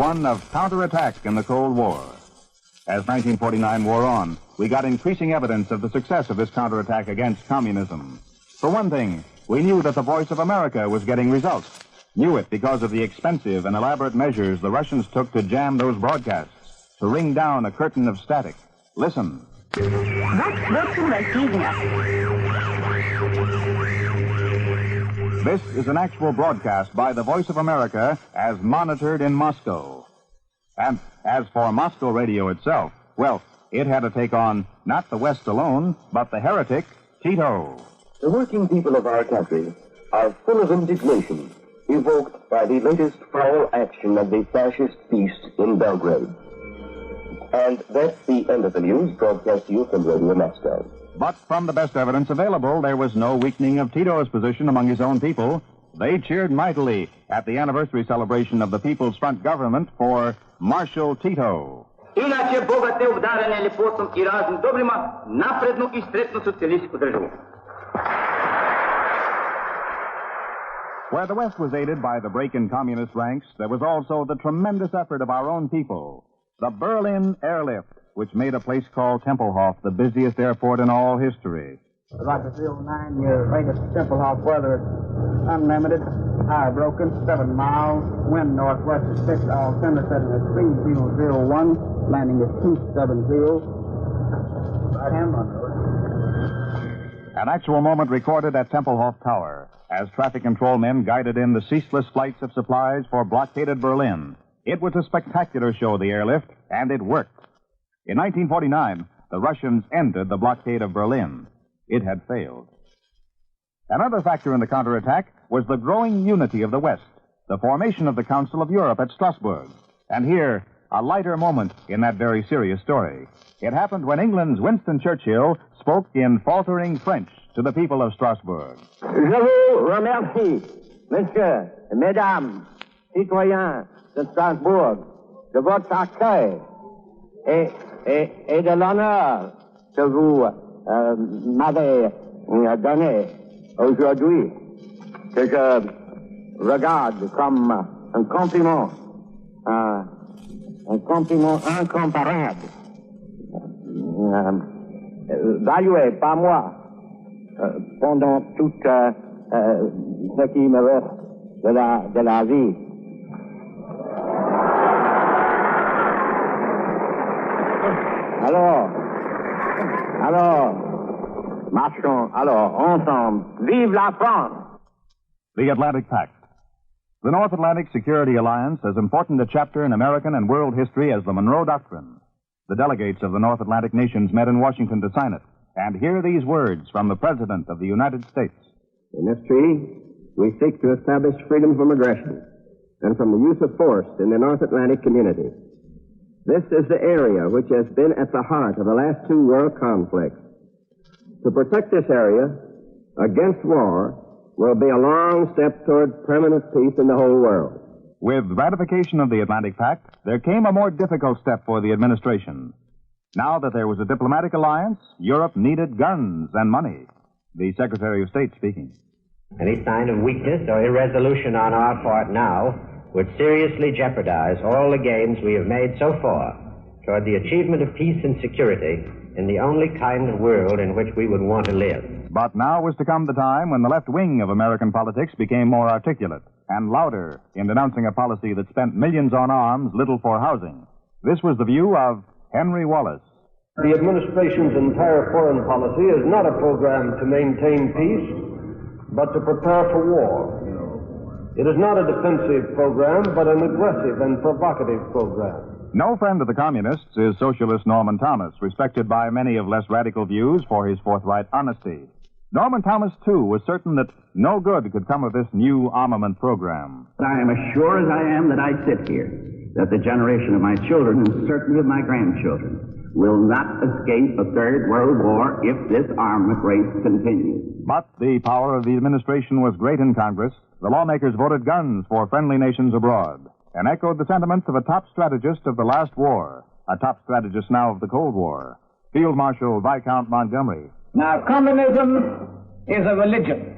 one of counterattack in the Cold War. As 1949 wore on, we got increasing evidence of the success of this counterattack against communism. For one thing, we knew that the Voice of America was getting results. Knew it because of the expensive and elaborate measures the Russians took to jam those broadcasts, to ring down a curtain of static. Listen. This is an actual broadcast by the Voice of America as monitored in Moscow. And as for Moscow radio itself, well, it had to take on not the West alone, but the heretic, Tito. The working people of our country are full of indignation, evoked by the latest foul action of the fascist beast in Belgrade. And that's the end of the news, broadcast to you from Radio Moscow. But from the best evidence available, there was no weakening of Tito's position among his own people. They cheered mightily at the anniversary celebration of the People's Front government for Marshal Tito. Иначе Бога те ударени или потом и разни добрима, напредну и стритну социалистическу државу. Where the West was aided by the break in communist ranks, there was also the tremendous effort of our own people. The Berlin airlift, which made a place called Tempelhof the busiest airport in all history. Roger 09, your latest Tempelhof weather, unlimited, tire broken, 7 miles, wind northwest at 6, altimeter setting at 3001, landing at 270. Right hand on road. An actual moment recorded at Tempelhof Tower as traffic control men guided in the ceaseless flights of supplies for blockaded Berlin. It was a spectacular show, the airlift, and it worked. In 1949, the Russians ended the blockade of Berlin. It had failed. Another factor in the counterattack was the growing unity of the West, the formation of the Council of Europe at Strasbourg. And here, a lighter moment in that very serious story. It happened when England's Winston Churchill spoke in faltering French to the people of Strasbourg. Je vous remercie, messieurs et mesdames, citoyens de Strasbourg, de votre accueil et de l'honneur que vous m'avez donné aujourd'hui, que je regarde comme un compliment incomparable, valué par moi pendant tout ce qui me reste de la vie. Alors, marchons, ensemble. Vive la France! The Atlantic Pact. The North Atlantic Security Alliance, as important a chapter in American and world history as the Monroe Doctrine. The delegates of the North Atlantic nations met in Washington to sign it. And hear these words from the President of the United States. In this treaty, we seek to establish freedom from aggression and from the use of force in the North Atlantic community. This is the area which has been at the heart of the last 2 world conflicts. To protect this area against war will be a long step toward permanent peace in the whole world. With ratification of the Atlantic Pact, there came a more difficult step for the administration. Now that there was a diplomatic alliance, Europe needed guns and money. The Secretary of State speaking. Any sign of weakness or irresolution on our part now would seriously jeopardize all the gains we have made so far toward the achievement of peace and security in the only kind of world in which we would want to live. But now was to come the time when the left wing of American politics became more articulate and louder in denouncing a policy that spent millions on arms, little for housing. This was the view of Henry Wallace. The administration's entire foreign policy is not a program to maintain peace, but to prepare for war. It is not a defensive program, but an aggressive and provocative program. No friend of the communists is socialist Norman Thomas, respected by many of less radical views for his forthright honesty. Norman Thomas, too, was certain that no good could come of this new armament program. I am as sure as I am that I sit here, that the generation of my children, and certainly of my grandchildren, will not escape a third world war if this armament race continues. But the power of the administration was great in Congress. The lawmakers voted guns for friendly nations abroad and echoed the sentiments of a top strategist of the last war, a top strategist now of the Cold War, Field Marshal Viscount Montgomery. Now, communism is a religion.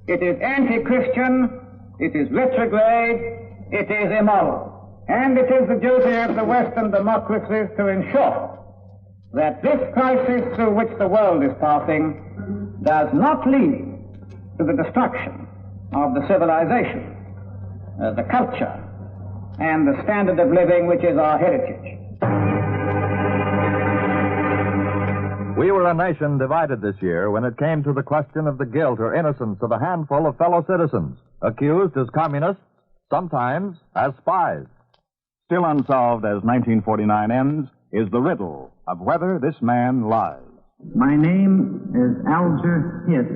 It is anti-Christian, it is retrograde, it is immoral. And it is the duty of the Western democracies to ensure that this crisis through which the world is passing does not lead to the destruction of the civilization, the culture, and the standard of living which is our heritage. We were a nation divided this year when it came to the question of the guilt or innocence of a handful of fellow citizens, accused as communists, sometimes as spies. Still unsolved as 1949 ends is the riddle of whether this man lies. My name is Alger Hiss.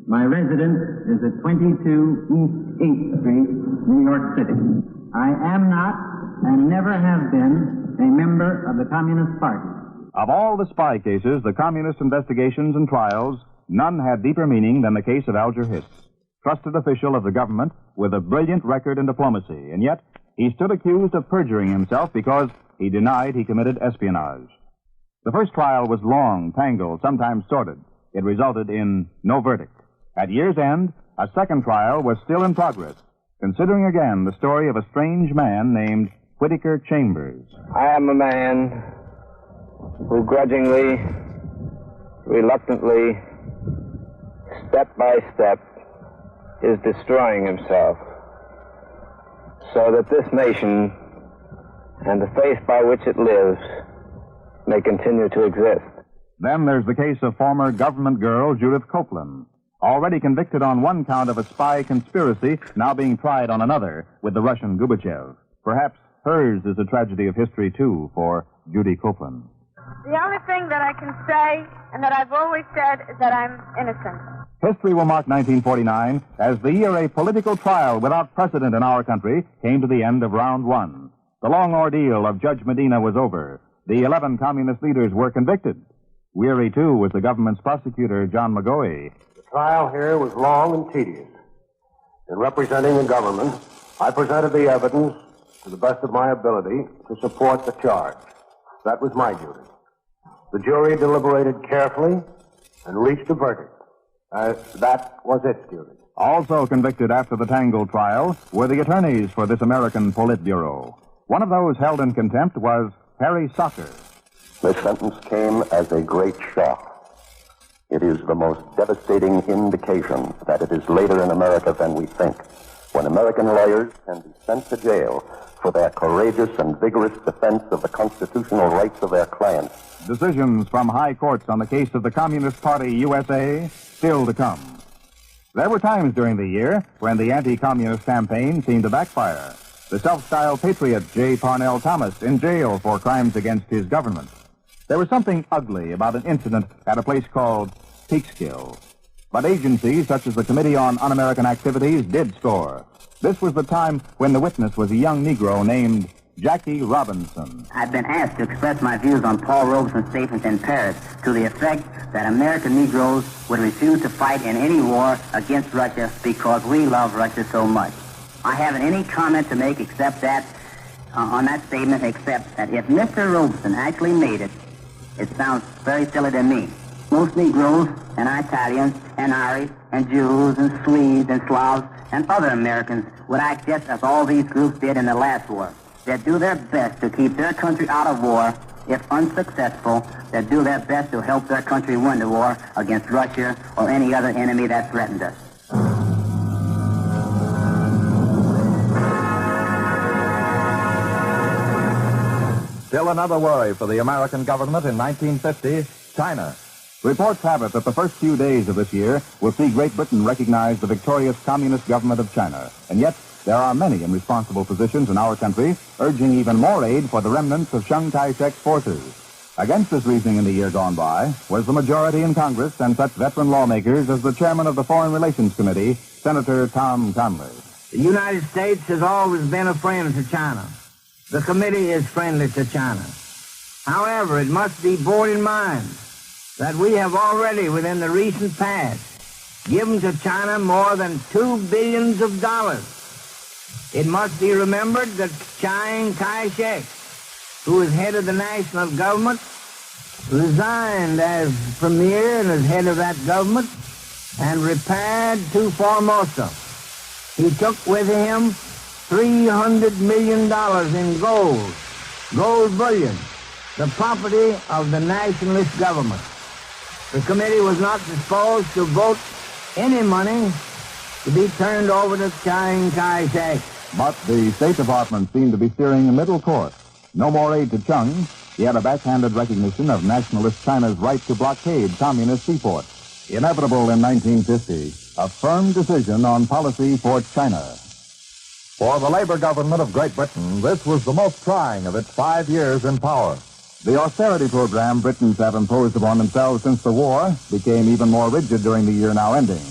My residence is at 22 East 8th Street, New York City. I am not and never have been a member of the Communist Party. Of all the spy cases, the communist investigations and trials, none had deeper meaning than the case of Alger Hiss, trusted official of the government with a brilliant record in diplomacy, and yet he stood accused of perjuring himself because he denied he committed espionage. The first trial was long, tangled, sometimes sordid. It resulted in no verdict. At year's end, a second trial was still in progress, considering again the story of a strange man named Whittaker Chambers. I am a man who grudgingly, reluctantly, step by step, is destroying himself so that this nation and the faith by which it lives may continue to exist. Then there's the case of former government girl Judith Copeland, already convicted on one count of a spy conspiracy, now being tried on another with the Russian Gorbachev. Perhaps hers is a tragedy of history, too, for Judy Copeland. The only thing that I can say, and that I've always said, is that I'm innocent. History will mark 1949 as the year a political trial without precedent in our country came to the end of round one. The long ordeal of Judge Medina was over. The 11 communist leaders were convicted. Weary, too, was the government's prosecutor, John McGoey. The trial here was long and tedious. In representing the government, I presented the evidence to the best of my ability to support the charge. That was my duty. The jury deliberated carefully and reached a verdict. That was its duty. Also convicted after the tangled trial were the attorneys for this American Politburo. One of those held in contempt was Harry Socker. This sentence came as a great shock. It is the most devastating indication that it is later in America than we think, when American lawyers can be sent to jail for their courageous and vigorous defense of the constitutional rights of their clients. Decisions from high courts on the case of the Communist Party USA still to come. There were times during the year when the anti-communist campaign seemed to backfire. The self-styled patriot J. Parnell Thomas in jail for crimes against his government. There was something ugly about an incident at a place called Peekskill. But agencies such as the Committee on Un-American Activities did score. This was the time when the witness was a young Negro named Jackie Robinson. I've been asked to express my views on Paul Robeson's statement in Paris to the effect that American Negroes would refuse to fight in any war against Russia because we love Russia so much. I haven't any comment to make except that, on that statement, except that if Mr. Robeson actually made it, it sounds very silly to me. Most Negroes and Italians and Irish and Jews and Swedes and Slavs and other Americans would act just as all these groups did in the last war. They'd do their best to keep their country out of war. If unsuccessful, they'd do their best to help their country win the war against Russia or any other enemy that threatened us. Still another worry for the American government in 1950, China. Reports have it that the first few days of this year will see Great Britain recognize the victorious communist government of China. And yet, there are many in responsible positions in our country urging even more aid for the remnants of Chiang Kai-shek's forces. Against this reasoning in the year gone by was the majority in Congress and such veteran lawmakers as the chairman of the Foreign Relations Committee, Senator Tom Conley. The United States has always been a friend to China. The committee is friendly to China. However, it must be borne in mind that we have already, within the recent past, given to China more than $2 billion. It must be remembered that Chiang Kai-shek, who is head of the national government, resigned as premier and as head of that government and repaired to Formosa. He took with him $300 million in gold bullion, the property of the nationalist government. The committee was not disposed to vote any money to be turned over to Chiang Kai-shek. But the State Department seemed to be steering a middle course. No more aid to Chung, yet a backhanded recognition of nationalist China's right to blockade communist seaports. Inevitable in 1950, a firm decision on policy for China. For the Labor government of Great Britain, this was the most trying of its 5 years in power. The austerity program Britons have imposed upon themselves since the war became even more rigid during the year now ending.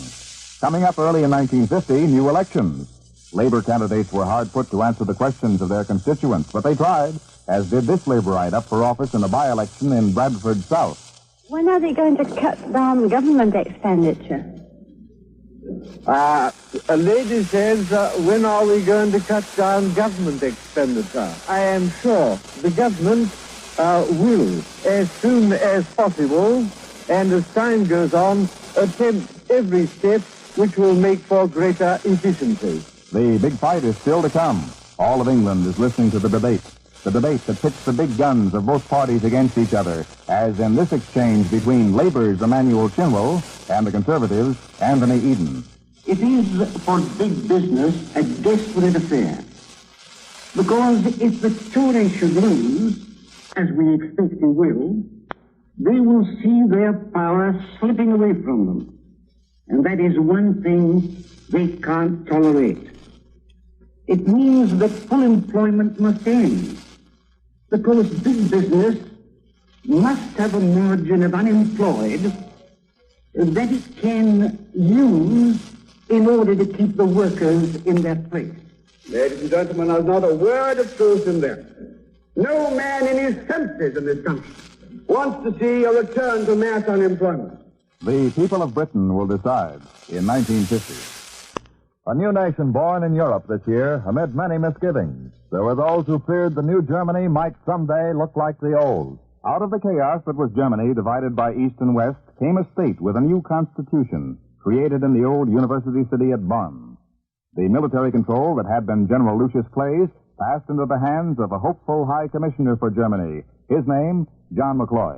Coming up early in 1950, new elections. Labor candidates were hard put to answer the questions of their constituents, but they tried, as did this Laborite up for office in a by-election in Bradford South. When are they going to cut down government expenditure? A lady says, when are we going to cut down government expenditure? I am sure the government will, as soon as possible, and as time goes on, attempt every step which will make for greater efficiency. The big fight is still to come. All of England is listening to the debate that pits the big guns of both parties against each other, as in this exchange between Labour's Emmanuel Chinwell and the Conservatives' Anthony Eden. It is for big business a desperate affair, because if the Tories should lose, as we expect they will see their power slipping away from them. And that is one thing they can't tolerate. It means that full employment must end, because big business must have a margin of unemployed that it can use in order to keep the workers in their place. Ladies and gentlemen, there's not a word of truth in there. No man in his senses in this country wants to see a return to mass unemployment. The people of Britain will decide in 1950. A new nation born in Europe this year amid many misgivings. There were those who feared the new Germany might someday look like the old. Out of the chaos that was Germany, divided by East and West, came a state with a new constitution, created in the old university city at Bonn. The military control that had been General Lucius Clay's passed into the hands of a hopeful High Commissioner for Germany. His name, John McCloy.